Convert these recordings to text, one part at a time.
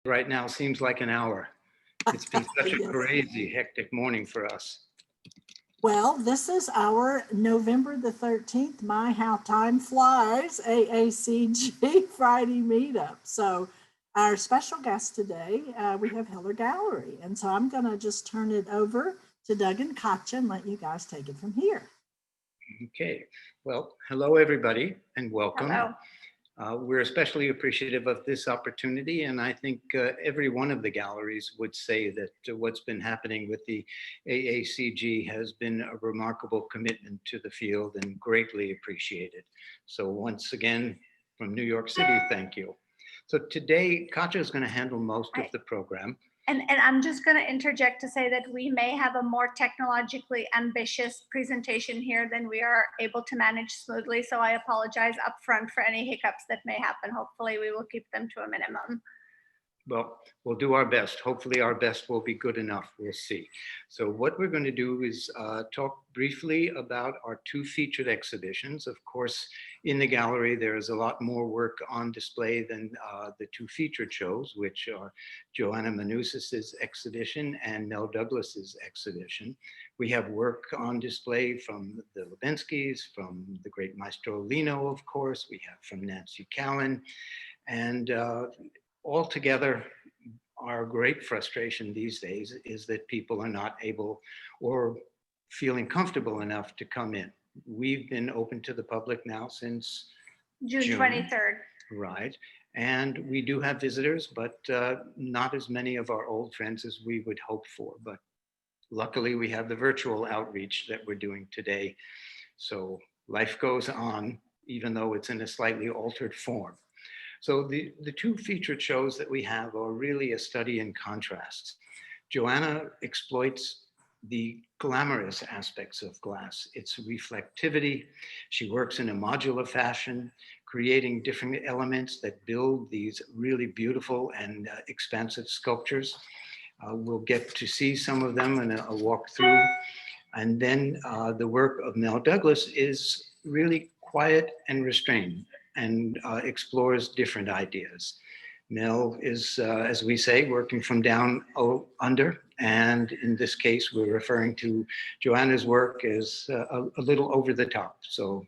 Right now seems like an hour. It's been such a Yes. crazy, hectic morning for us. Well, this is our November the 13th, My How Time Flies, AACG Friday meetup. So our special guest today, we have Heller Gallery. And so I'm going to just turn it over to Doug and Katya and let you guys take it from here. Okay, well, hello everybody and welcome. Hello. We're especially appreciative of this opportunity, and I think every one of the galleries would say that what's been happening with the AACG has been a remarkable commitment to the field and greatly appreciated. So once again, from New York City, thank you. So today, Katya is going to handle most of the program. And I'm just going to interject to say that we may have a more technologically ambitious presentation here than we are able to manage smoothly. So I apologize upfront for any hiccups that may happen. Hopefully we will keep them to a minimum. Well, we'll do our best. Hopefully our best will be good enough. We'll see. So what we're going to do is talk briefly about our two featured exhibitions. Of course, in the gallery, there is a lot more work on display than the two featured shows, which are Joanna Manousis' exhibition and Mel Douglas's exhibition. We have work on display from the Lebenskys, from the great Maestro Lino, of course. We have from Nancy Cowan. And altogether, our great frustration these days is that people are not able or feeling comfortable enough to come in. We've been open to the public now since June 23rd. Right. And we do have visitors, but not as many of our old friends as we would hope for. But luckily, we have the virtual outreach that we're doing today. So life goes on, even though it's in a slightly altered form. So the two featured shows that we have are really a study in contrasts. Joanna exploits the glamorous aspects of glass, its reflectivity. She works in a modular fashion, creating different elements that build these really beautiful and expansive sculptures. We'll get to see some of them in a walkthrough. And then the work of Mel Douglas is really quiet and restrained and explores different ideas. Mel is, as we say, working from down under. And in this case, we're referring to Joanna's work as a little over the top. So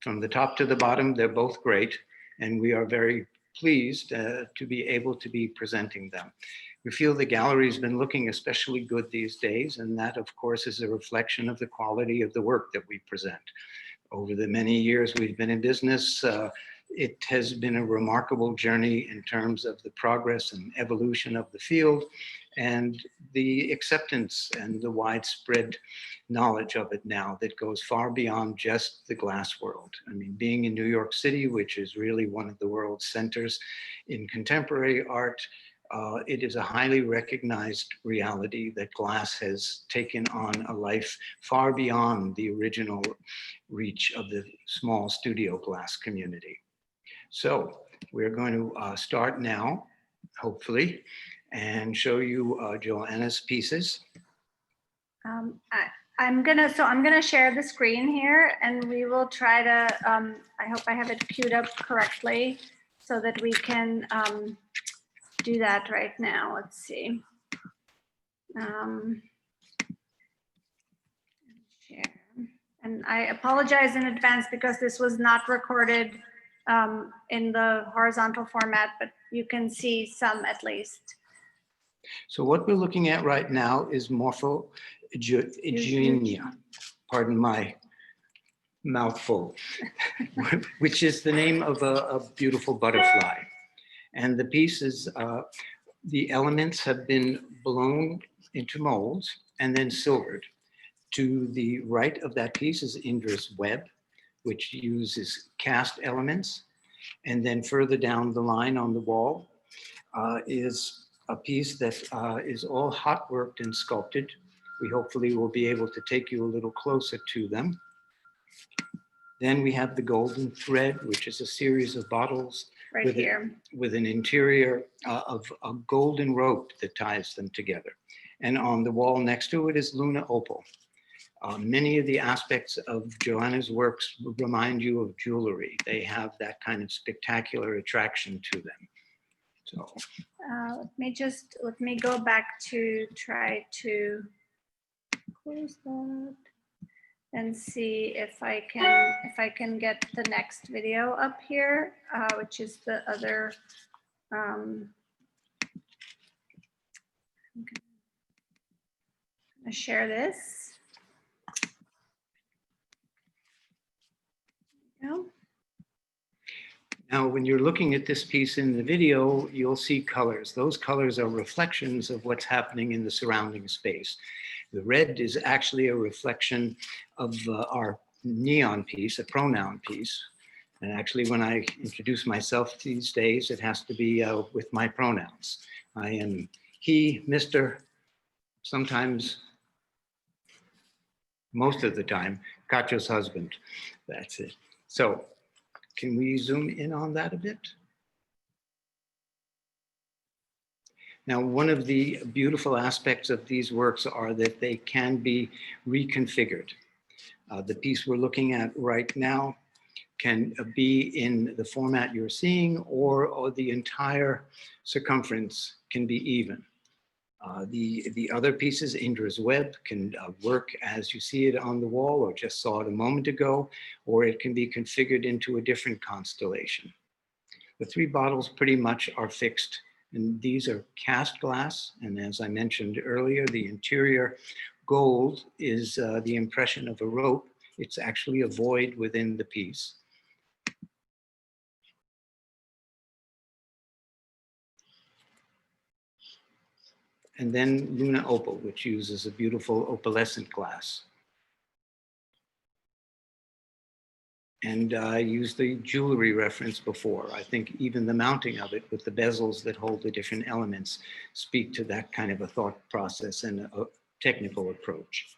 from the top to the bottom, they're both great. And we are very pleased to be able to be presenting them. We feel the gallery has been looking especially good these days. And that, of course, is a reflection of the quality of the work that we present. Over the many years we've been in business, it has been a remarkable journey in terms of the progress and evolution of the field and the acceptance and the widespread knowledge of it now that goes far beyond just the glass world. I mean, being in New York City, which is really one of the world's centers in contemporary art, it is a highly recognized reality that glass has taken on a life far beyond the original reach of the small studio glass community. So we're going to start now, hopefully, and show you Joanna's pieces. I'm gonna share the screen here, and we will try to. I hope I have it queued up correctly so that we can do that right now. Let's see. Share. And I apologize in advance because this was not recorded in the horizontal format, but you can see some at least. So what we're looking at right now is Morphoeugenia, pardon my mouthful, which is the name of a beautiful butterfly. And the piece is, the elements have been blown into molds and then silvered. To the right of that piece is Indra's web, which uses cast elements. And then further down the line on the wall is a piece that is all hot worked and sculpted. We hopefully will be able to take you a little closer to them. Then we have the golden thread, which is a series of bottles right here with an interior of a golden rope that ties them together. And on the wall next to it is Luna Opal. Many of the aspects of Joanna's works remind you of jewelry. They have that kind of spectacular attraction to them. So let me go back to try to close that and see if I can get the next video up here, which is the other. I'm gonna share this. There we go. now, when you're looking at this piece in the video, you'll see colors. Those colors are reflections of what's happening in the surrounding space. The red is actually a reflection of our neon piece, a pronoun piece. And actually, when I introduce myself these days, it has to be with my pronouns. I am he, Mr., sometimes, most of the time, Katya's husband. That's it. So can we zoom in on that a bit? Now, one of the beautiful aspects of these works are that they can be reconfigured. The piece we're looking at right now can be in the format you're seeing, or the entire circumference can be even. The other pieces, Indra's Web, can work as you see it on the wall or just saw it a moment ago, or it can be configured into a different constellation. The three bottles pretty much are fixed, and these are cast glass. And as I mentioned earlier, the interior gold is the impression of a rope. It's actually a void within the piece. And then Luna Opal, which uses a beautiful opalescent glass. And I used the jewelry reference before. I think even the mounting of it with the bezels that hold the different elements speak to that kind of a thought process and a technical approach.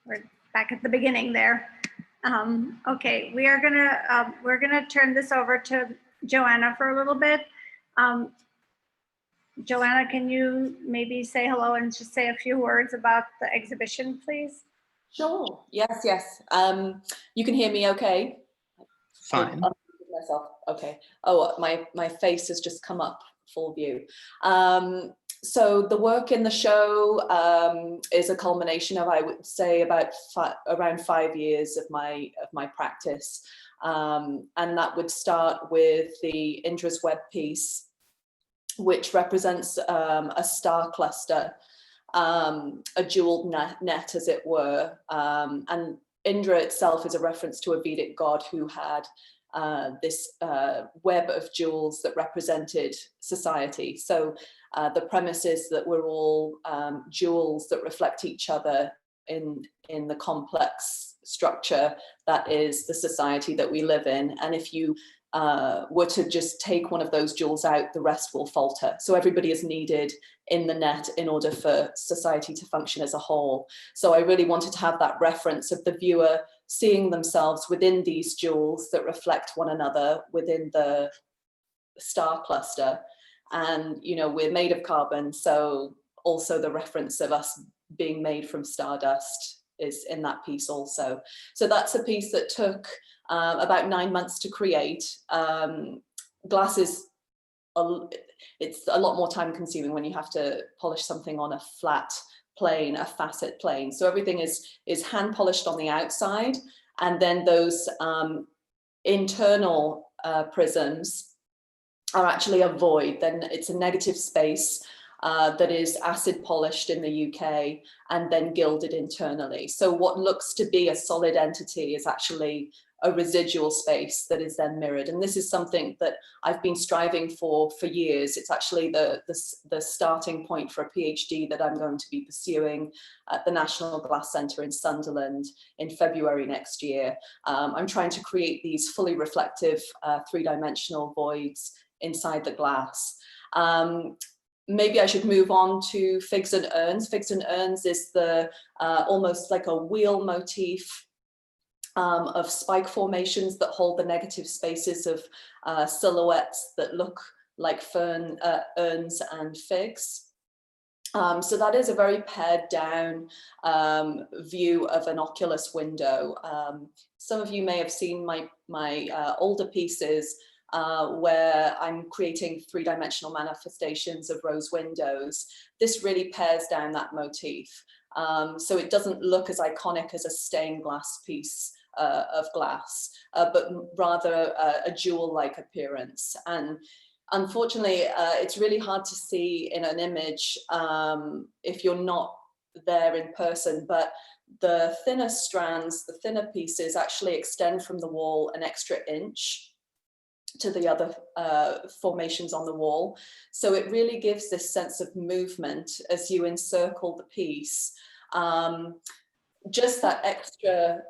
We're back at the beginning there. Okay, we're gonna turn this over to Joanna for a little bit. Joanna, can you maybe say hello and just say a few words about the exhibition, please? Sure. Yes, yes. You can hear me okay? Fine. Myself. Okay. Oh, my face has just come up full view. So the work in the show is a culmination of, I would say, about around 5 years of my practice, and that would start with the Indra's Web piece, which represents a star cluster, a jeweled net, as it were, and Indra itself is a reference to a Vedic god who had this web of jewels that represented society. So the premise is that we're all jewels that reflect each other in the complex structure that is the society that we live in. And if you were to just take one of those jewels out, the rest will falter. So everybody is needed in the net in order for society to function as a whole. So I really wanted to have that reference of the viewer seeing themselves within these jewels that reflect one another within the star cluster. And, you know, we're made of carbon, so also the reference of us being made from stardust is in that piece also. So that's a piece that took about 9 months to create. Glass is, it's a lot more time consuming when you have to polish something on a flat plane, a facet plane. So everything is hand polished on the outside, and then those internal prisms are actually a void. Then it's a negative space that is acid polished in the UK and then gilded internally. So what looks to be a solid entity is actually a residual space that is then mirrored. And this is something that I've been striving for years. It's actually the starting point for a PhD that I'm going to be pursuing at the National Glass Centre in Sunderland in February next year. I'm trying to create these fully reflective three-dimensional voids inside the glass. Maybe I should move on to Figs and Urns. Figs and Urns is the almost like a wheel motif of spike formations that hold the negative spaces of silhouettes that look like fern, urns and figs. So that is a very pared down view of an oculus window. Some of you may have seen my older pieces where I'm creating three-dimensional manifestations of rose windows. This really pares down that motif. So it doesn't look as iconic as a stained glass piece of glass, but rather a jewel-like appearance. And unfortunately, it's really hard to see in an image if you're not there in person, but the thinner strands, the thinner pieces actually extend from the wall an extra inch to the other formations on the wall. So it really gives this sense of movement as you encircle the piece. Just that extra,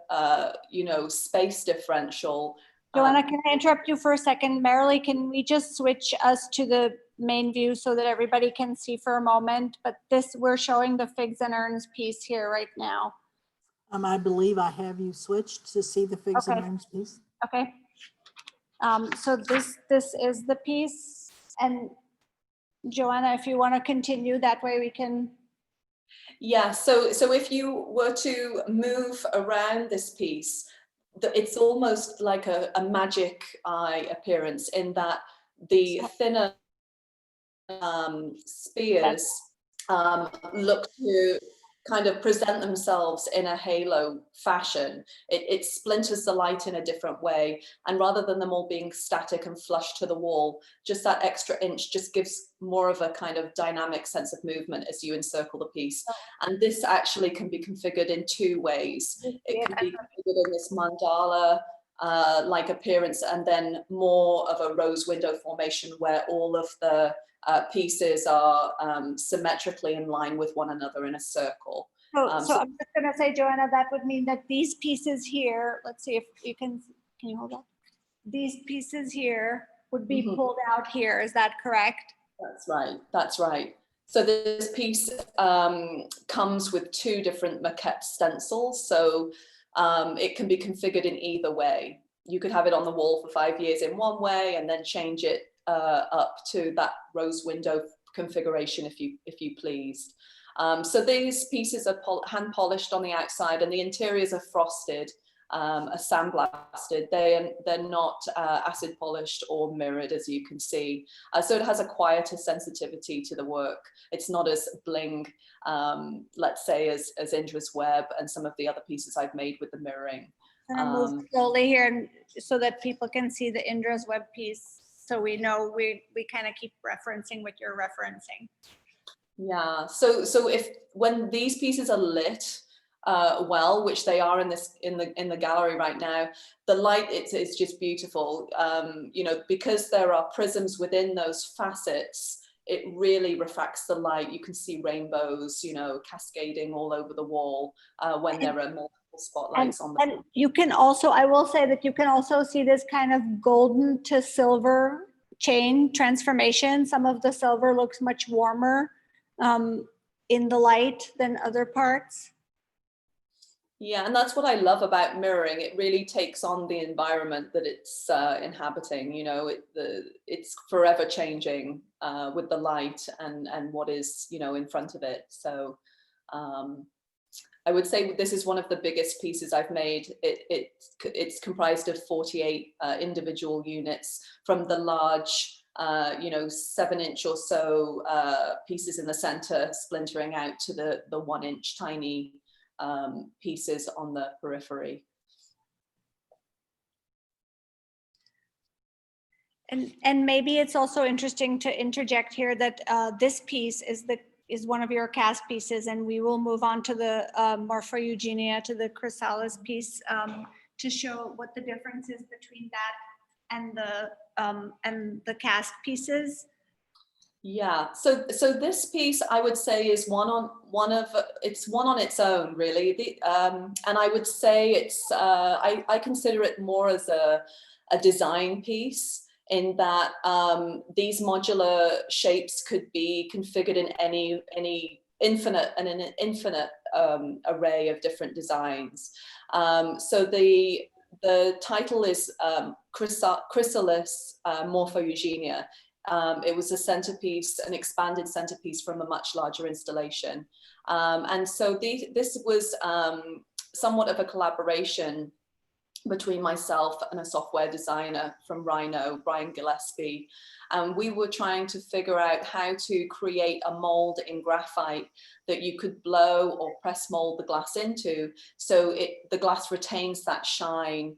space differential. Joanna, can I interrupt you for a second? Marilee, can we just switch us to the main view so that everybody can see for a moment? But we're showing the Figs and Urns piece here right now. I believe I have you switched to see the Figs and Okay. Urns piece. Okay. So this is the piece. And Joanna, if you want to continue, that way we can. Yeah, so if you were to move around this piece, it's almost like a magic eye appearance in that the thinner spears look to kind of present themselves in a halo fashion. It splinters the light in a different way, and rather than them all being static and flush to the wall, just that extra inch just gives more of a kind of dynamic sense of movement as you encircle the piece. And this actually can be configured in two ways. It can be configured in this mandala like appearance, and then more of a rose window formation where all of the pieces are symmetrically in line with one another in a circle. So I'm just going to say, Joanna, that would mean that these pieces here, let's see if you can you hold up? These pieces here would be pulled out here. Is that correct? That's right. That's right. So this piece comes with two different maquette stencils. So it can be configured in either way. You could have it on the wall for 5 years in one way and then change it up to that rose window configuration if you pleased. So these pieces are hand polished on the outside, and the interiors are frosted, are sandblasted. They're not acid polished or mirrored, as you can see. So it has a quieter sensitivity to the work. It's not as bling, let's say, as Indra's Web and some of the other pieces I've made with the mirroring. Move slowly here so that people can see the Indra's Web piece. So we know we kind of keep referencing what you're referencing. Yeah. So when these pieces are lit well, which they are in the gallery right now, the light it's just beautiful. Because there are prisms within those facets, it really refracts the light. You can see rainbows, cascading all over the wall when there are multiple spotlights on them. And you can also, I will say that you can also see this kind of golden to silver chain transformation. Some of the silver looks much warmer in the light than other parts. Yeah, and that's what I love about mirroring. It really takes on the environment that it's inhabiting. It's forever changing with the light and what is in front of it. So I would say this is one of the biggest pieces I've made. It's comprised of 48 individual units, from the large 7-inch or so pieces in the center splintering out to the 1-inch tiny pieces on the periphery. And maybe it's also interesting to interject here that this piece is one of your cast pieces, and we will move on to the Morpho-Eugenia, to the chrysalis piece, to show what the difference is between that and the cast pieces. Yeah. So this piece, I would say, is one on its own, really. And I would say it's I consider it more as a design piece, in that these modular shapes could be configured in an infinite array of different designs. So the title is Chrysalis Morpho-Eugenia. It was a centerpiece, an expanded centerpiece from a much larger installation. And so this was somewhat of a collaboration between myself and a software designer from Rhino, Brian Gillespie. And we were trying to figure out how to create a mold in graphite that you could blow or press mold the glass into, so the glass retains that shine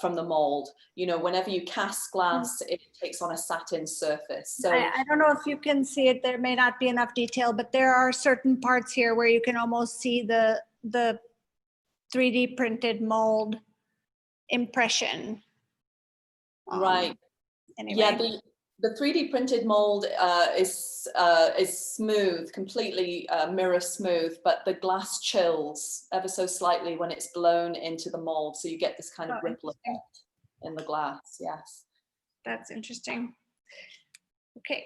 from the mold. You know, whenever you cast glass, it takes on a satin surface. So I don't know if you can see it. There may not be enough detail, but there are certain parts here where you can almost see the 3D printed mold impression. right. Anyway. Yeah, the 3D printed mold is smooth, completely mirror smooth, but the glass chills ever so slightly when it's blown into the mold. So you get this kind of ripple effect in the glass. Yes. That's interesting. Okay,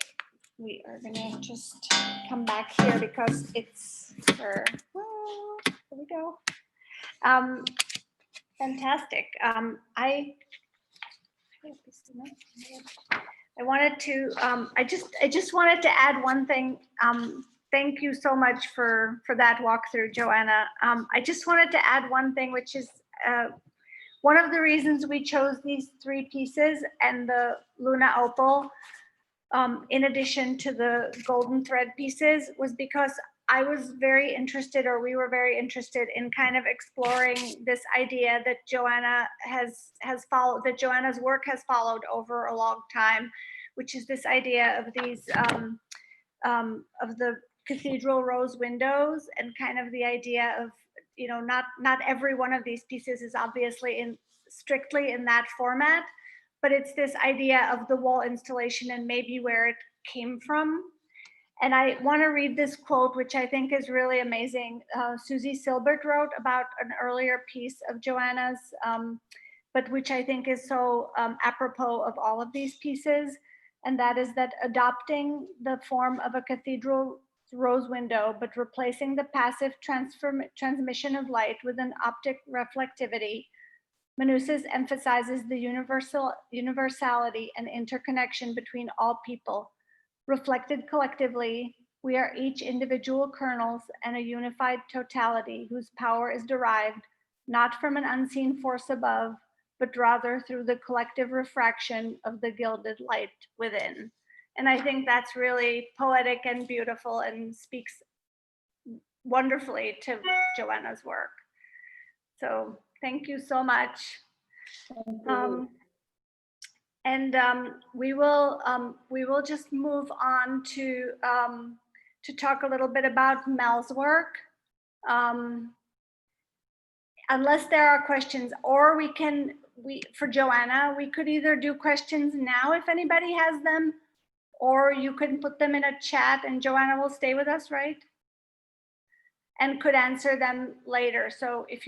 we are gonna just come back here because it's for, well, here we go. Fantastic. I wanted to, I just wanted to add one thing. Thank you so much for that walkthrough, Joanna. I just wanted to add one thing, which is one of the reasons we chose these 3 pieces and the Luna Opal, in addition to the golden thread pieces, was because I was very interested, or we were very interested in kind of exploring this idea that Joanna has followed, that Joanna's work has followed over a long time, which is this idea of these, of the cathedral rose windows, and kind of the idea of, you know, not every one of these pieces is obviously strictly in that format, but it's this idea of the wall installation and maybe where it came from. And I want to read this quote, which I think is really amazing. Susie Silbert wrote about an earlier piece of Joanna's, but which I think is so apropos of all of these pieces. And that is that adopting the form of a cathedral rose window, but replacing the passive transmission of light with an optic reflectivity, Manousis emphasizes the universality and interconnection between all people. Reflected collectively, we are each individual kernels and a unified totality whose power is derived not from an unseen force above, but rather through the collective refraction of the gilded light within. And I think that's really poetic and beautiful and speaks wonderfully to Joanna's work. So thank you so much. We will just move on to talk a little bit about Mel's work. Unless there are questions, or for Joanna, we could either do questions now if anybody has them, or you can put them in a chat and Joanna will stay with us, right? And could answer them later. So if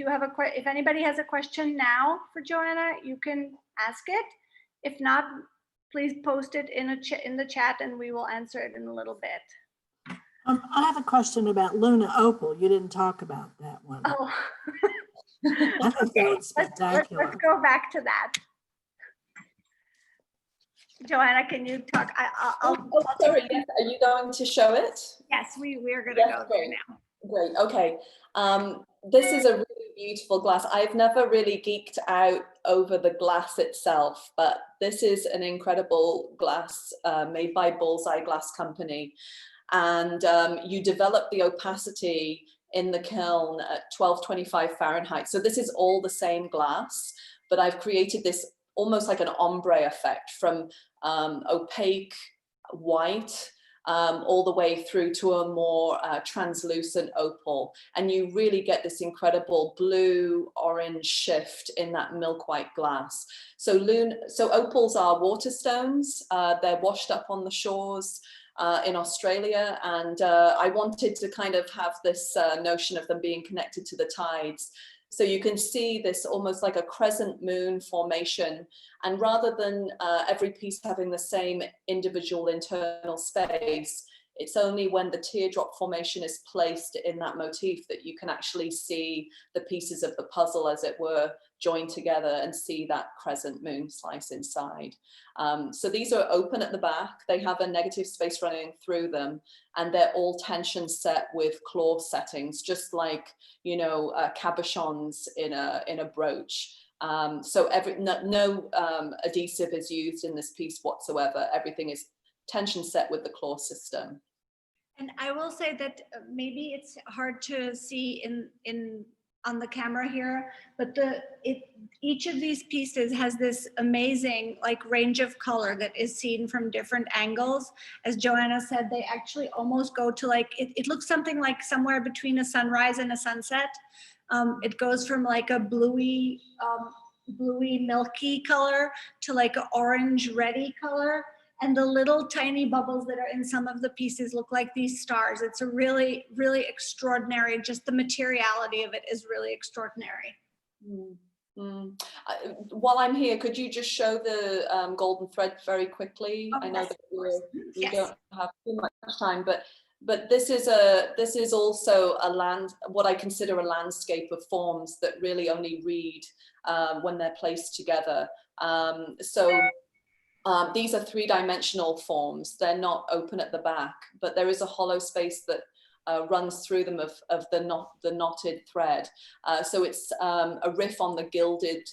anybody has a question now for Joanna, you can ask it. If not, please post it in the chat and we will answer it in a little bit. I have a question about Luna Opal. You didn't talk about that one. Oh. I think that was spectacular. Let's go back to that. Joanna, can you talk? Sorry, yes. Are you going to show it? Yes, we are going to go there now. Great, okay. This is a really beautiful glass. I've never really geeked out over the glass itself, but this is an incredible glass made by Bullseye Glass Company. And you develop the opacity in the kiln at 1225 Fahrenheit. So this is all the same glass, but I've created this almost like an ombre effect from opaque white all the way through to a more translucent opal. And you really get this incredible blue orange shift in that milk white glass. So opals are water stones. They're washed up on the shores in Australia. And I wanted to kind of have this notion of them being connected to the tides. So you can see this almost like a crescent moon formation. And rather than every piece having the same individual internal space, It's only when the teardrop formation is placed in that motif that you can actually see the pieces of the puzzle, as it were, joined together and see that crescent moon slice inside. So these are open at the back. They have a negative space running through them, and they're all tension set with claw settings, just like, you know, cabochons in a brooch. So no adhesive is used in this piece whatsoever. Everything is tension set with the claw system. And I will say that maybe it's hard to see on the camera here, but each of these pieces has this amazing like range of color that is seen from different angles. As Joanna said, they actually almost go to like, it looks something like somewhere between a sunrise and a sunset. It goes from like a bluey milky color to like an orange reddy color. And the little tiny bubbles that are in some of the pieces look like these stars. It's a really, really extraordinary, just the materiality of it is really extraordinary. While I'm here, could you just show the golden thread very quickly? I know that we don't have too much time, but this is also what I consider a landscape of forms that really only read when they're placed together. These are three-dimensional forms. They're not open at the back, but there is a hollow space that runs through them of the knotted thread. So it's a riff on the gilded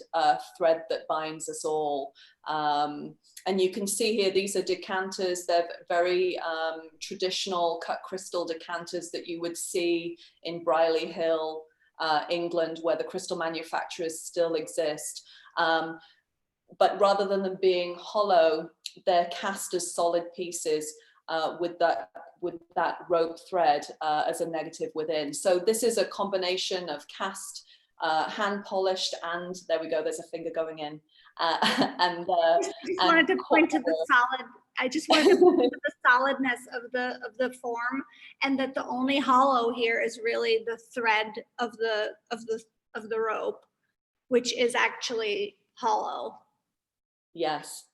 thread that binds us all. And you can see here, these are decanters. They're very traditional cut crystal decanters that you would see in Brierley Hill, England, where the crystal manufacturers still exist. But rather than them being hollow, they're cast as solid pieces with that rope thread as a negative within. So this is a combination of cast, hand polished, and there we go, there's a finger going in. I just wanted to point to the solidness of the form, and that the only hollow here is really the thread of the rope, which is actually hollow. Yes.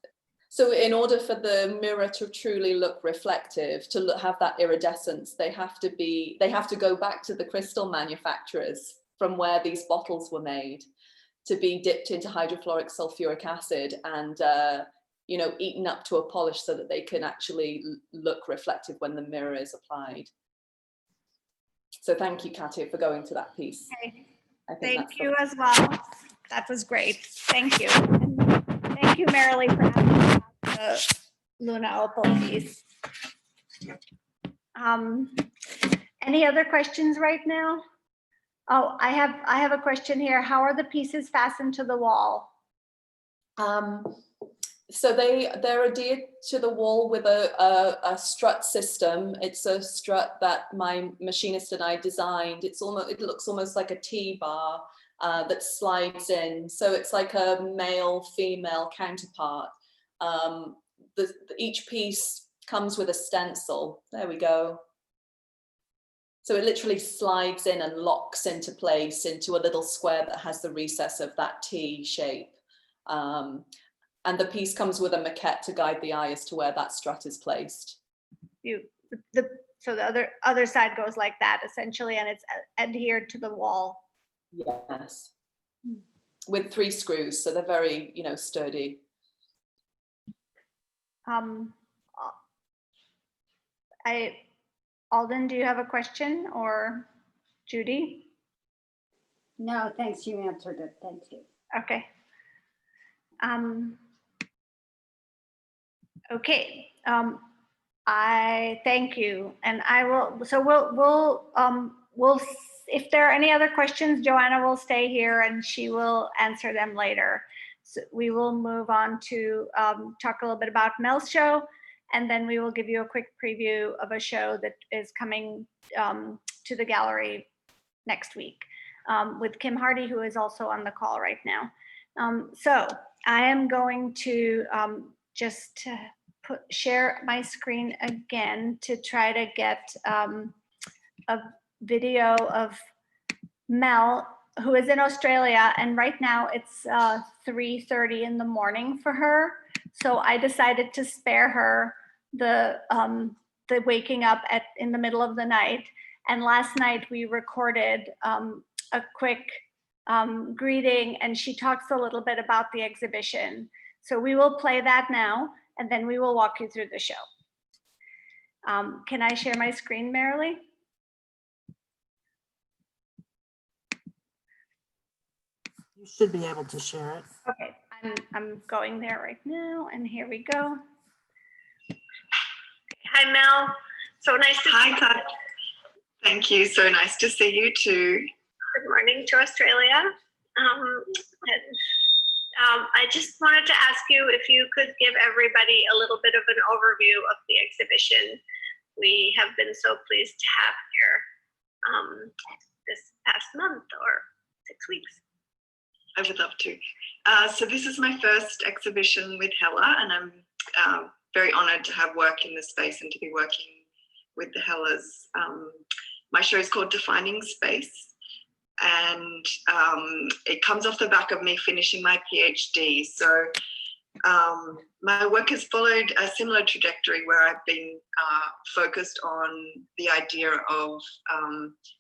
So in order for the mirror to truly look reflective, to have that iridescence, they have to go back to the crystal manufacturers from where these bottles were made, to be dipped into hydrofluoric sulfuric acid and you know, eaten up to a polish so that they can actually look reflective when the mirror is applied. So thank you, Katya, for going to that piece. Okay. Thank you as well. That was great. Thank you. Thank you, Marilee, for having me about the Luna Opal piece. Any other questions right now? Oh, I have a question here. How are the pieces fastened to the wall? So they're adhered to the wall with a strut system. It's a strut that my machinist and I designed. It looks almost like a T-bar that slides in. So it's like a male-female counterpart. Each piece comes with a stencil. There we go. So it literally slides in and locks into place into a little square that has the recess of that T shape. And the piece comes with a maquette to guide the eye as to where that strut is placed. So the other side goes like that essentially, and it's adhered to the wall. Yes, with 3 screws, so they're very, you know, sturdy. Alden, do you have a question, or Judy? No, thanks. You answered it. Thank you. Okay. Okay. I thank you, and I will. So we'll. If there are any other questions, Joanna will stay here and she will answer them later. So we will move on to talk a little bit about Mel's show, and then we will give you a quick preview of a show that is coming to the gallery next week with Kim Harty, who is also on the call right now. So I am going to just share my screen again to try to get a video of Mel, who is in Australia, and right now it's 3:30 in the morning for her. So I decided to spare her the the waking up in the middle of the night. And last night we recorded a quick greeting, and she talks a little bit about the exhibition. So we will play that now, and then we will walk you through the show. Can I share my screen, Marilee? You should be able to share it. Okay, I'm going there right now, and here we go. Hi, Mel. So nice to see you. Hi, Kat. Thank you. So nice to see you too. Good morning to Australia. I just wanted to ask you if you could give everybody a little bit of an overview of the exhibition we have been so pleased to have here this past month or 6 weeks. I would love to. So this is my first exhibition with Heller, and I'm very honored to have work in this space and to be working with the Hellers. My show is called Defining Space, and it comes off the back of me finishing my PhD. So my work has followed a similar trajectory where I've been focused on the idea of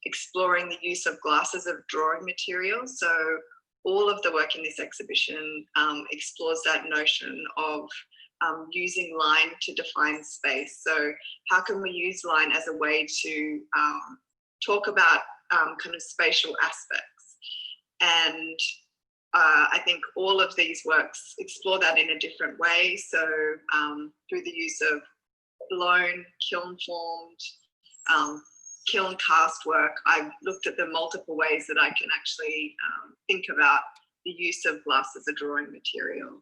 exploring the use of glass as a drawing material. So all of the work in this exhibition explores that notion of using line to define space. So how can we use line as a way to talk about kind of spatial aspects? And I think all of these works explore that in a different way. So through the use of blown, kiln formed, kiln cast work, I've looked at the multiple ways that I can actually think about the use of glass as a drawing material.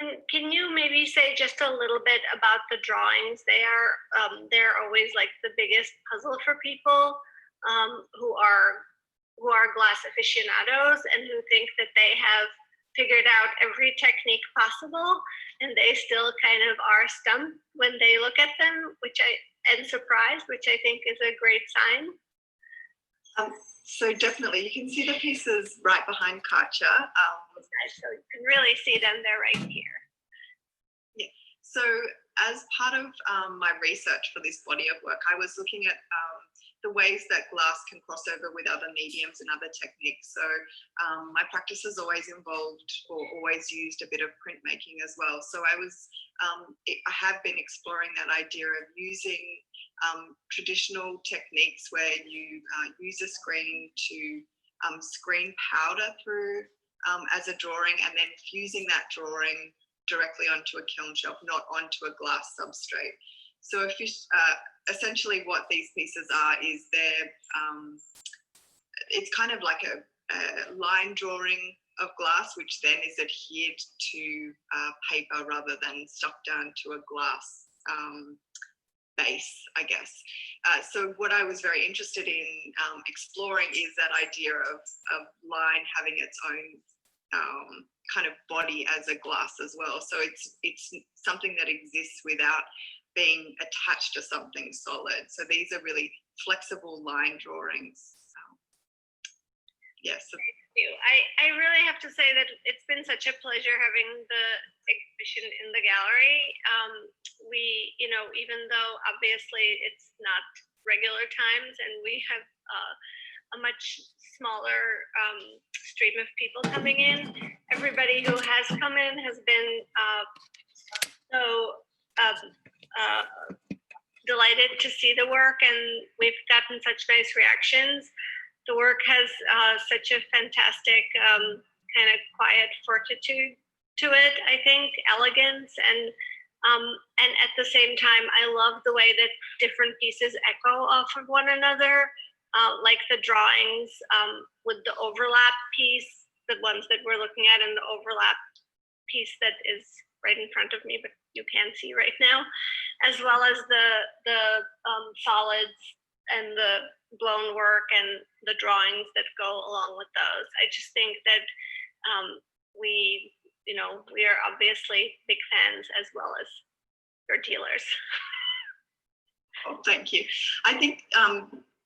And can you maybe say just a little bit about the drawings? They're always like the biggest puzzle for people who are glass aficionados and who think that they have figured out every technique possible, and they still kind of are stumped when they look at them, and surprised, which I think is a great sign. So definitely, you can see the pieces right behind Katya. So you can really see them, they're right here. Yeah. So as part of my research for this body of work, I was looking at the ways that glass can cross over with other mediums and other techniques. So my practice has always involved or always used a bit of printmaking as well. So I have been exploring that idea of using traditional techniques where you use a screen to screen powder through as a drawing, and then fusing that drawing directly onto a kiln shelf, not onto a glass substrate. So if you, essentially what these pieces are is it's kind of like a line drawing of glass, which then is adhered to paper rather than stuck down to a glass base, I guess. So what I was very interested in exploring is that idea of line having its own kind of body as a glass as well. So it's something that exists without being attached to something solid. So these are really flexible line drawings. Yes. I really have to say that it's been such a pleasure having the exhibition in the gallery. We, even though obviously it's not regular times and we have a much smaller stream of people coming in, everybody who has come in has been so delighted to see the work, and we've gotten such nice reactions. The work has such a fantastic kind of quiet fortitude to it, I think, elegance, and at the same time, I love the way that different pieces echo off of one another, like the drawings with the overlap piece, the ones that we're looking at, and the overlap piece that is right in front of me, but you can't see right now, as well as the solids and the blown work and the drawings that go along with those. I just think that we are obviously big fans as well as your dealers. Oh, thank you. I think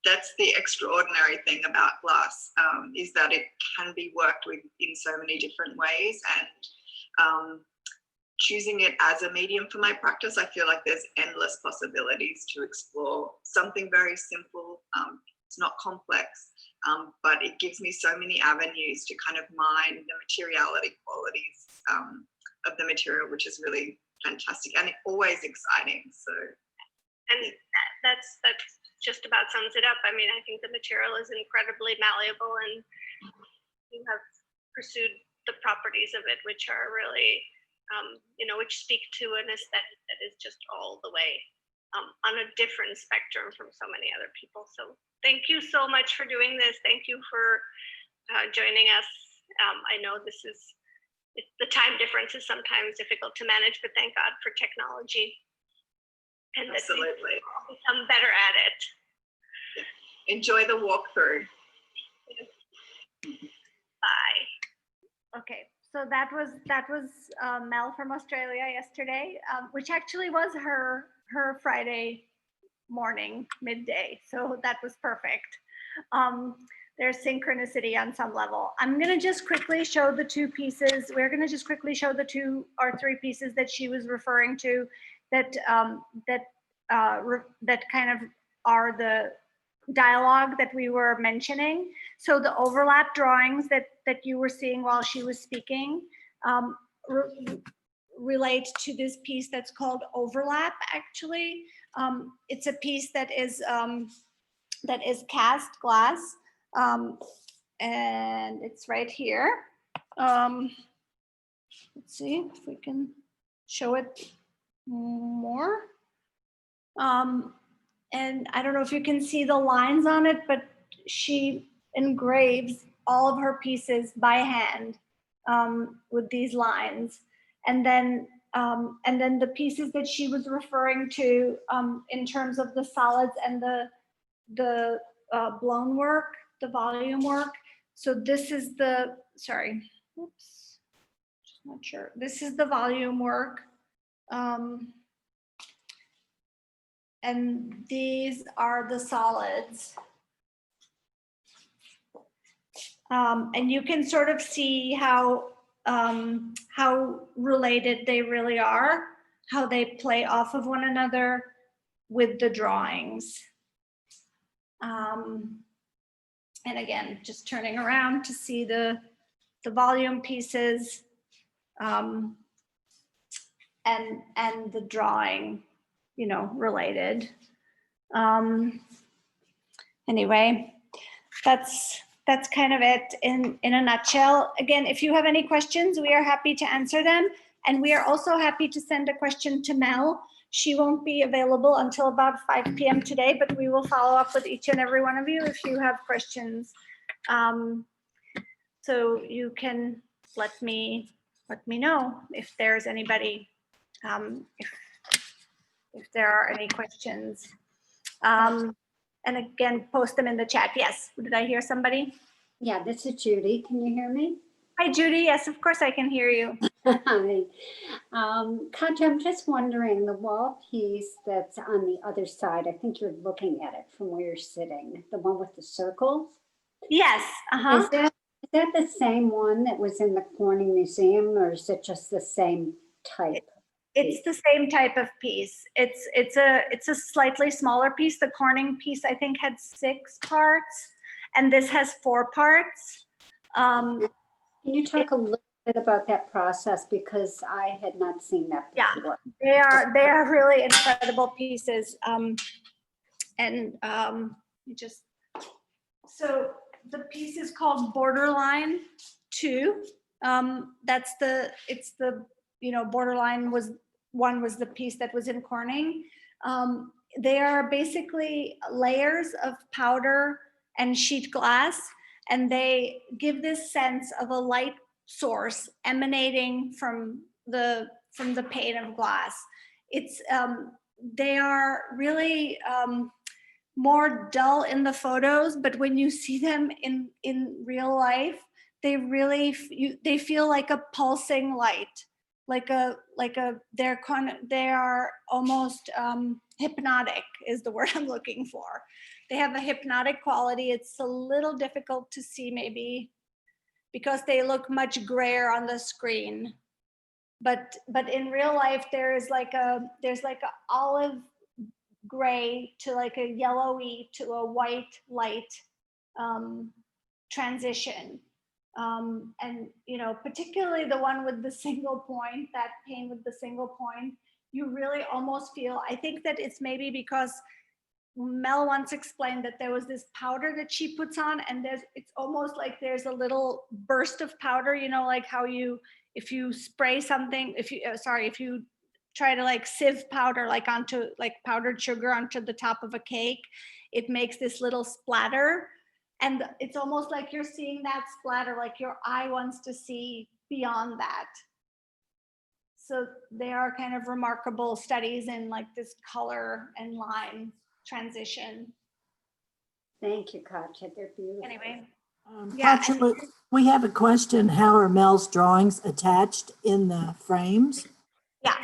that's the extraordinary thing about glass, is that it can be worked with in so many different ways. And choosing it as a medium for my practice, I feel like there's endless possibilities to explore something very simple. It's not complex, but it gives me so many avenues to kind of mine the materiality qualities of the material, which is really fantastic and always exciting. So, and that's just about sums it up. I mean, I think the material is incredibly malleable, and you have pursued the properties of it, which are really, which speak to an aesthetic that is just all the way on a different spectrum from so many other people. So thank you so much for doing this. Thank you for joining us. I know the time difference is sometimes difficult to manage, but thank God for technology. And absolutely. Become better at it. Enjoy the walkthrough. Bye. Okay, so that was Mel from Australia yesterday, which actually was her Friday morning, midday. So that was perfect. There's synchronicity on some level. I'm gonna just quickly show the two pieces. We're gonna just quickly show the 2 or 3 pieces that she was referring to that kind of are the dialogue that we were mentioning. So the overlap drawings that you were seeing while she was speaking relate to this piece that's called Overlap, actually. It's a piece that is cast glass, and it's right here. Let's see if we can show it more. And I don't know if you can see the lines on it, but she engraves all of her pieces by hand with these lines. And then the pieces that she was referring to in terms of the solids and the blown work, the volume work. So this is the, sorry, oops, just not sure. This is the volume work. And these are the solids. And you can sort of see how related they really are, how they play off of one another with the drawings. And again, just turning around to see the volume pieces and the drawing, related. Anyway, that's kind of it in a nutshell. Again, if you have any questions, we are happy to answer them. And we are also happy to send a question to Mel. She won't be available until about 5 p.m. today, but we will follow up with each and every one of you if you have questions. So you can let me know if there's anybody, if there are any questions. And again, post them in the chat. Yes, did I hear somebody? Yeah, this is Judy. Can you hear me? Hi, Judy. Yes, of course I can hear you. Hi. Katya, I'm just wondering, the wall piece that's on the other side, I think you're looking at it from where you're sitting, the one with the circles. Yes. Is that the same one that was in the Corning Museum, or is it just the same type? It's the same type of piece. It's a slightly smaller piece. The Corning piece, I think, had 6 parts, and this has 4 parts. Can you talk a little bit about that process, because I had not seen that before? Yeah, they are really incredible pieces. So the piece is called Borderline 2. Borderline was the piece that was in Corning. They are basically layers of powder and sheet glass, and they give this sense of a light source emanating from the pane of glass. They are really more dull in the photos, but when you see them in real life, they feel like a pulsing light, they are almost hypnotic is the word I'm looking for. They have a hypnotic quality. It's a little difficult to see maybe because they look much grayer on the screen. but in real life, there's like a olive gray to like a yellowy to a white light transition. And, you know, particularly the one with the single point, that pane with the single point, you really almost feel, I think that it's maybe because Mel once explained that there was this powder that she puts on, and it's almost like there's a little burst of powder, you know, like how if you spray something, if you try to like sieve powder, like onto like powdered sugar onto the top of a cake, it makes this little splatter. And it's almost like you're seeing that splatter, like your eye wants to see beyond that. So they are kind of remarkable studies in like this color and line transition. Thank you, Katya. They're beautiful. Anyway, Katya, we have a question. How are Mel's drawings attached in the frames? Yeah,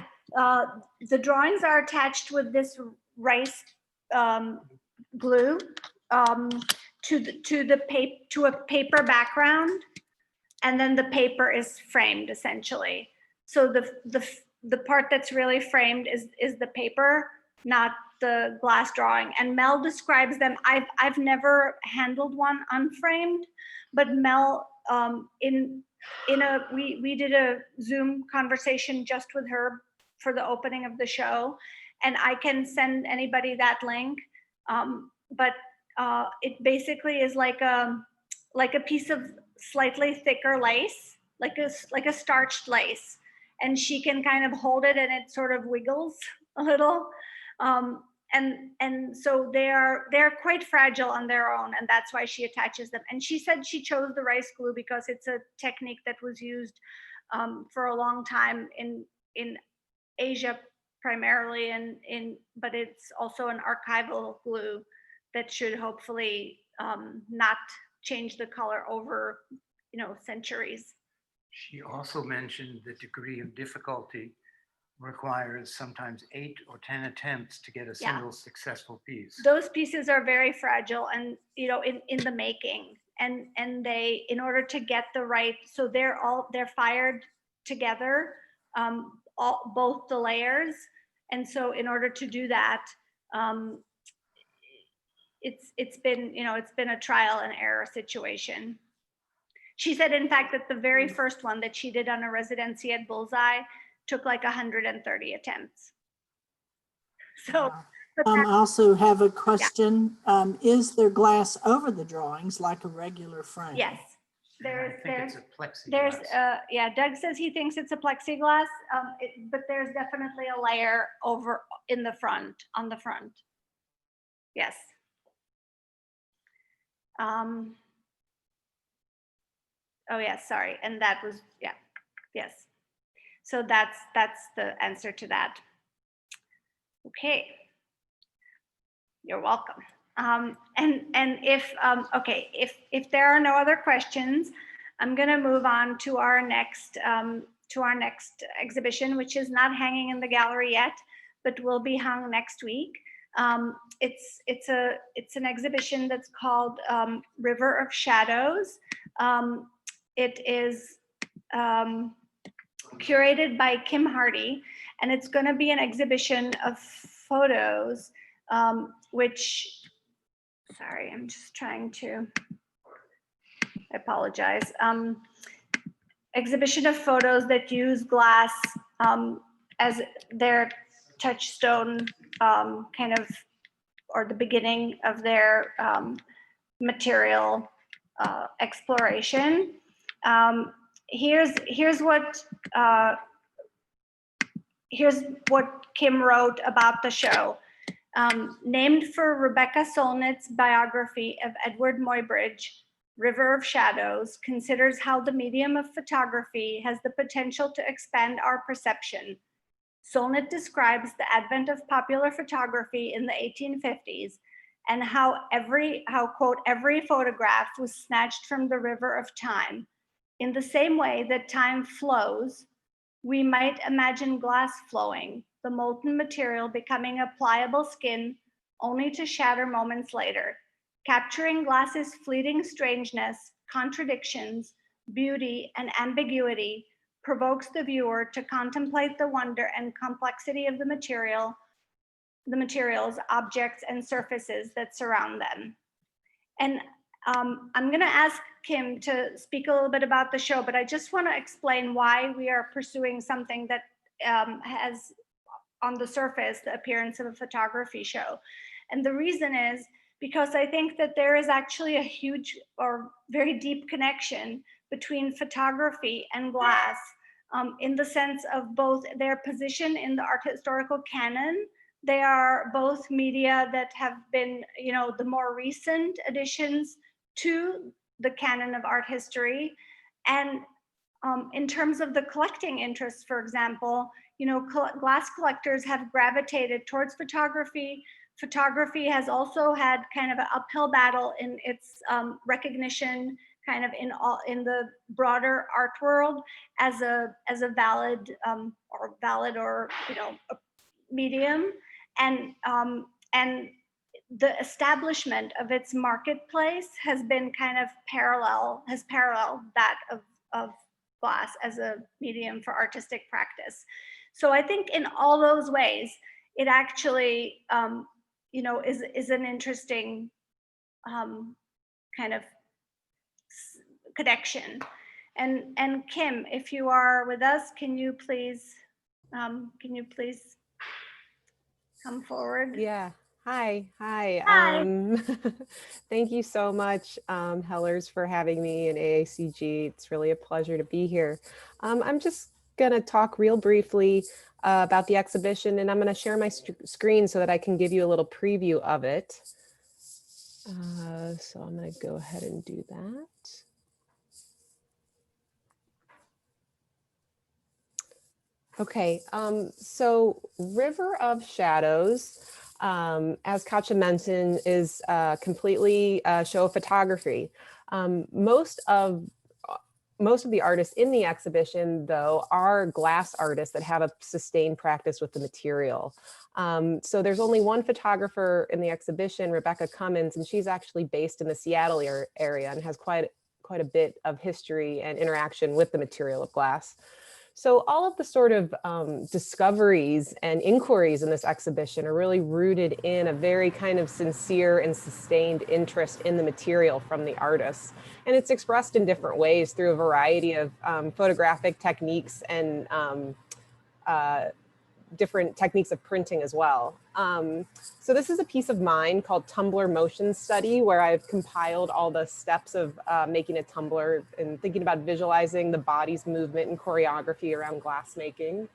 the drawings are attached with this rice glue to a paper background, and then the paper is framed essentially. So the part that's really framed is the paper, not the glass drawing. And Mel describes them. I've never handled one unframed, but Mel we did a Zoom conversation just with her for the opening of the show, and I can send anybody that link. But it basically is like a piece of slightly thicker lace, like a starched lace, and she can kind of hold it and it sort of wiggles a little. And so they're quite fragile on their own, and that's why she attaches them. And she said she chose the rice glue because it's a technique that was used for a long time in Asia primarily, but it's also an archival glue that should hopefully not change the color over, you know, centuries. She also mentioned the degree of difficulty requires sometimes 8 or 10 attempts to get a single successful piece. Those pieces are very fragile, and you know, in the making, and they, in order to get the right, so they're fired together, both the layers, and so in order to do that, it's been a trial and error situation. She said, in fact, that the very first one that she did on a residency at Bullseye took like 130 attempts. So I also have a question. Is there glass over the drawings like a regular frame? yes, I think it's a plexiglass. Doug says he thinks it's a plexiglass, but there's definitely a layer over on the front. Yes. Oh yes, sorry, and that was, yes. So that's the answer to that. Okay, you're welcome. And if there are no other questions, I'm going to move on to our next exhibition, which is not hanging in the gallery yet, but will be hung next week. It's an exhibition that's called River of Shadows. It is curated by Kim Harty, and it's going to be an exhibition of photos, sorry, I'm just trying to, I apologize. Exhibition of photos that use glass as their touchstone, kind of, or the beginning of their material exploration. Here's what Kim wrote about the show. Named for Rebecca Solnit's biography of Edward Muybridge, River of Shadows considers how the medium of photography has the potential to expand our perception. Solnit describes the advent of popular photography in the 1850s and how quote, every photograph was snatched from the river of time. In the same way that time flows, we might imagine glass flowing, the molten material becoming a pliable skin only to shatter moments later, capturing glass's fleeting strangeness, contradictions, beauty, and ambiguity provokes the viewer to contemplate the wonder and complexity of the materials, objects, and surfaces that surround them. And I'm going to ask Kim to speak a little bit about the show, but I just want to explain why we are pursuing something that has on the surface the appearance of a photography show. And the reason is because I think that there is actually a huge or very deep connection between photography and glass, in the sense of both their position in the art historical canon. They are both media that have been, the more recent additions to the canon of art history. And in terms of the collecting interests, for example, glass collectors have gravitated towards photography. Photography has also had kind of an uphill battle in its recognition, kind of in the broader art world as a valid or medium, and the establishment of its marketplace has been kind of paralleled that of glass as a medium for artistic practice. So I think in all those ways, it actually, is an interesting kind of connection. And Kim, if you are with us, can you please come forward? Yeah. Hi. Hi. Thank you so much, Hellers, for having me in AACG. It's really a pleasure to be here. I'm just going to talk real briefly about the exhibition, and I'm going to share my screen so that I can give you a little preview of it. So I'm going to go ahead and do that. Okay, so River of Shadows, as Katya mentioned, is completely a show of photography. Most of the artists in the exhibition, though, are glass artists that have a sustained practice with the material. So there's only one photographer in the exhibition, Rebecca Cummins, and she's actually based in the Seattle area and has quite a bit of history and interaction with the material of glass. So all of the sort of discoveries and inquiries in this exhibition are really rooted in a very kind of sincere and sustained interest in the material from the artists. And it's expressed in different ways through a variety of photographic techniques and different techniques of printing as well. So this is a piece of mine called Tumblr Motion Study, where I've compiled all the steps of making a tumbler and thinking about visualizing the body's movement and choreography around glass making.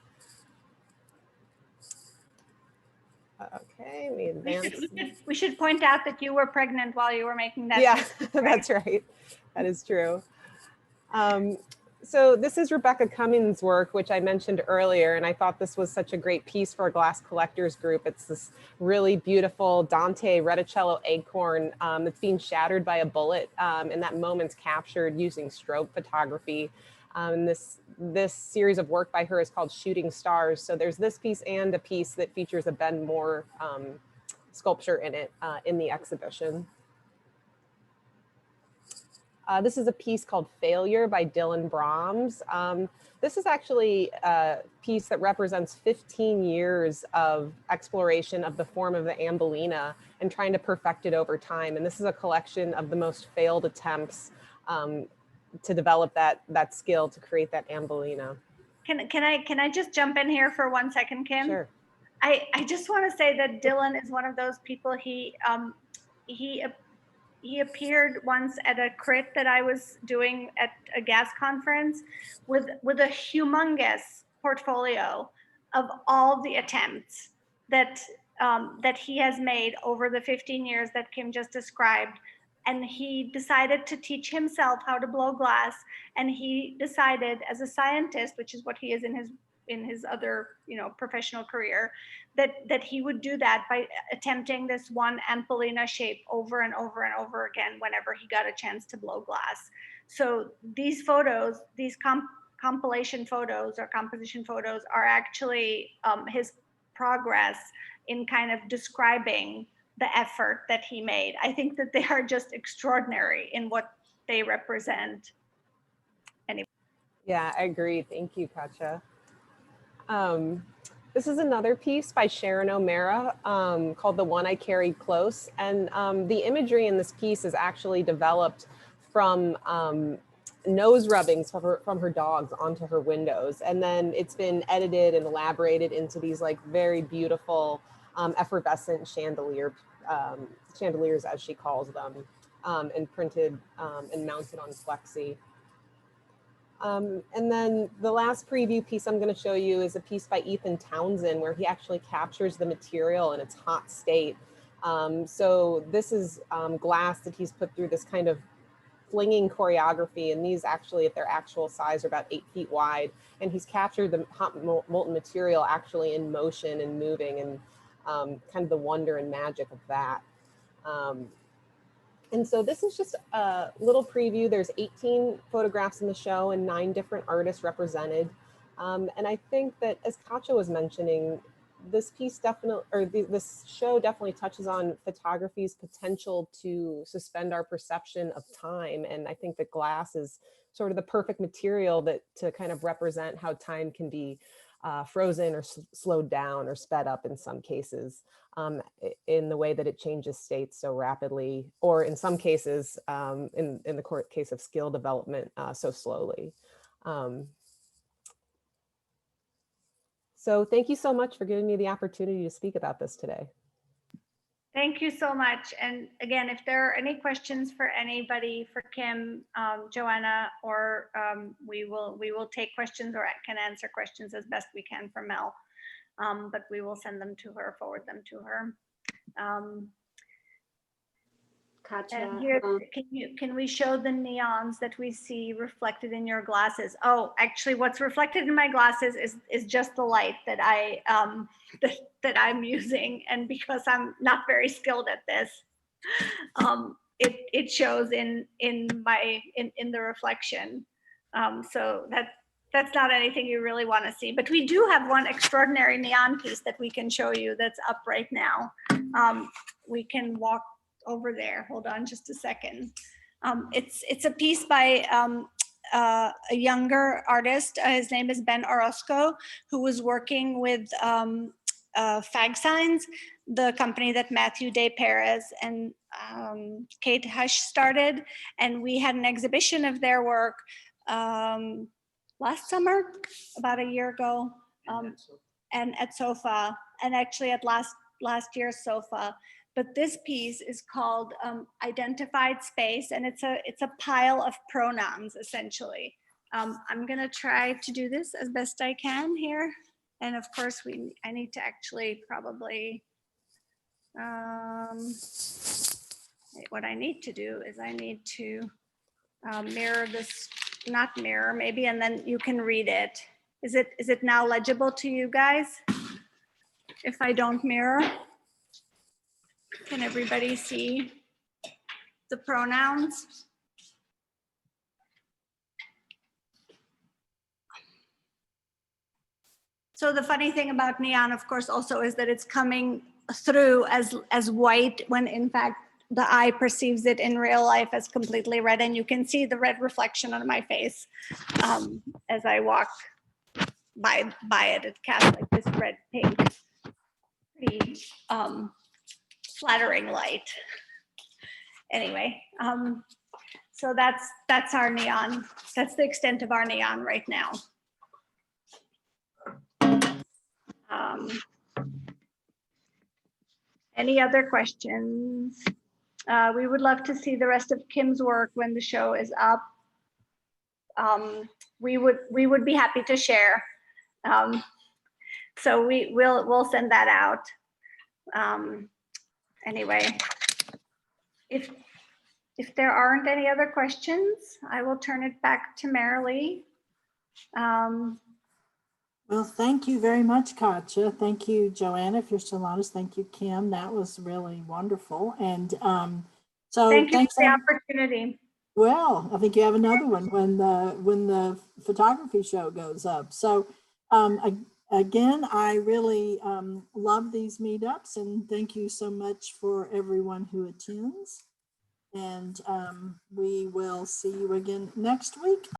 Okay, we advance. We should point out that you were pregnant while you were making that. Yeah, piece, right? that's right. That is true. So this is Rebecca Cummins' work, which I mentioned earlier, and I thought this was such a great piece for a glass collectors group. It's this really beautiful Dante Reticello acorn that's being shattered by a bullet, and that moment's captured using strobe photography. And this series of work by her is called Shooting Stars. So there's this piece and a piece that features a Ben Moore sculpture in it in the exhibition. This is a piece called Failure by Dylan Brahms. This is actually a piece that represents 15 years of exploration of the form of the ambulina and trying to perfect it over time. And this is a collection of the most failed attempts to develop that skill to create that ambulina. Can I just jump in here for 1 second, Kim? Sure. I just want to say that Dylan is one of those people. He appeared once at a crit that I was doing at a gas conference with a humongous portfolio of all the attempts that he has made over the 15 years that Kim just described. And he decided to teach himself how to blow glass. And he decided, as a scientist, which is what he is in his other professional career, that he would do that by attempting this one ampollina shape over and over and over again whenever he got a chance to blow glass. So these photos, these compilation photos or composition photos, are actually his progress in kind of describing the effort that he made. I think that they are just extraordinary in what they represent. Yeah, I agree. Thank you, Katya. This is another piece by Sharon O'Mara called The One I Carried Close. And the imagery in this piece is actually developed from nose rubbings from her dogs onto her windows. And then it's been edited and elaborated into these like very beautiful effervescent chandeliers, as she calls them, and printed and mounted on flexi. And then the last preview piece I'm going to show you is a piece by Ethan Townsend, where he actually captures the material in its hot state. So this is glass that he's put through this kind of flinging choreography, and these actually at their actual size are about 8 feet wide, and he's captured the hot molten material actually in motion and moving, and kind of the wonder and magic of that. And so this is just a little preview. There's 18 photographs in the show and 9 different artists represented. And I think that, as Katya was mentioning, this piece definitely, or this show definitely touches on photography's potential to suspend our perception of time. And I think that glass is sort of the perfect material that to kind of represent how time can be frozen or slowed down or sped up in some cases, in the way that it changes states so rapidly, or in some cases, in the case of skill development, so slowly. So thank you so much for giving me the opportunity to speak about this today. Thank you so much. And again, if there are any questions for anybody, for Kim, Joanna, or we will take questions or can answer questions as best we can for Mel, but we will send them to her, forward them to her. Katya, And here, can we show the neons that we see reflected in your glasses? Oh, actually, what's reflected in my glasses is just the light that that I'm using, and because I'm not very skilled at this, it shows in the reflection. So that's not anything you really want to see. But we do have one extraordinary neon piece that we can show you that's up right now. We can walk over there. Hold on just a second. It's a piece by a younger artist. His name is Ben Orozco, who was working with Fag Signs, the company that Matthew Day Perez and Kate Hush started. And we had an exhibition of their work last summer, about a year ago, and at SOFA, and actually at last year's SOFA. But this piece is called Identified Space, and it's a pile of pronouns, essentially. I'm gonna try to do this as best I can here. And of course, I need to actually probably, what I need to do is I need to mirror this, not mirror, maybe, and then you can read it. Is it now legible to you guys? If I don't mirror? Can everybody see the pronouns? So the funny thing about neon, of course, also is that it's coming through as white when in fact the eye perceives it in real life as completely red, and you can see the red reflection on my face as I walk by it. It casts like this red pink, pretty flattering light. Anyway, so that's our neon. That's the extent of our neon right now. Any other questions? We would love to see the rest of Kim's work when the show is up. We would be happy to share. So we'll send that out. Anyway, if there aren't any other questions, I will turn it back to Marilee. Well, thank you very much, Katya. Thank you, Joanna, if you're still on us. Thank you, Kim. That was really wonderful. And so thank you thanks for the opportunity. Well, I think you have another one when the photography show goes up. So again, I really love these meetups, and thank you so much for everyone who attends. And we will see you again next week.